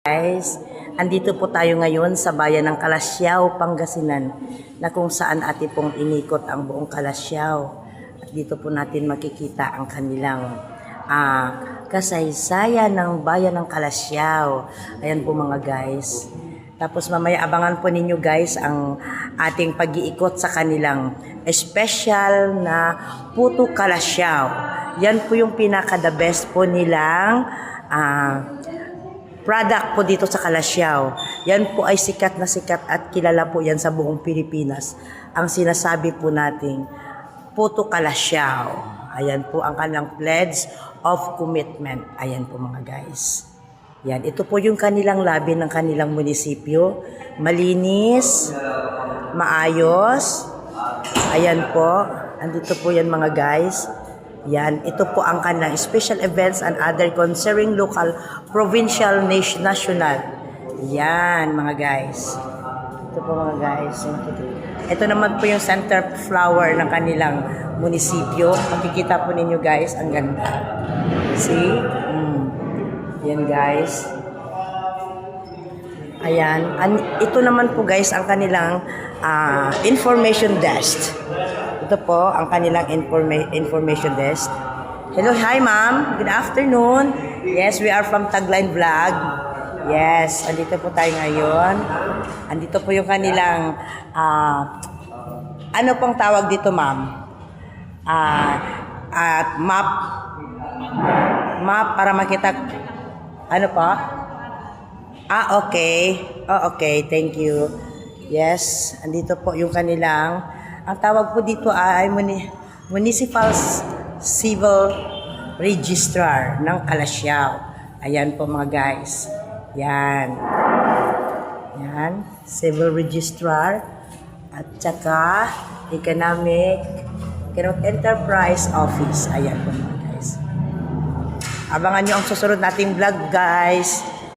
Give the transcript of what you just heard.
Guys, andito po tayo ngayon sa bayan ng Kalasyaw, Pangasinan, na kung saan atin pong inikot ang buong Kalasyaw. At dito po natin makikita ang kanilang kasaysayan ng bayan ng Kalasyaw. Ayan po mga guys. Tapos mamaya abangan po ninyo guys ang ating pag-iikot sa kanilang special na Puto Kalasyaw. Yan po yung pinaka-the best po nilang product po dito sa Kalasyaw. Yan po ay sikat na sikat at kilala po yan sa buong Pilipinas. Ang sinasabi po nating Puto Kalasyaw. Ayan po ang kanilang pledge of commitment. Ayan po mga guys. Yan, ito po yung kanilang labi ng kanilang munisipyo. Malinis, maayos. Ayan po. Andito po yan mga guys. Yan, ito po ang kanilang special events and other concerning local, provincial, national. Yan, mga guys. Ito po mga guys. Ito naman po yung center flower ng kanilang munisipyo. Makikita po ninyo guys, ang ganda. See? Yan guys. Ayan. Ito naman po guys, ang kanilang information desk. Ito po ang kanilang information desk. Hello, hi ma'am. Good afternoon. Yes, we are from Tagline Vlog. Yes, andito po tayo ngayon. Andito po yung kanilang ano pong tawag dito ma'am? Map. Map para makita. Ano pa? Okay. Okay. Thank you. Yes, andito po yung kanilang ang tawag po dito ay Municipal Civil Registrar ng Kalasyaw. Ayan po mga guys. Yan. Yan. Civil Registrar. At saka Economic Enterprise Office. Ayan po mga guys. Abangan nyo ang susunod nating vlog guys.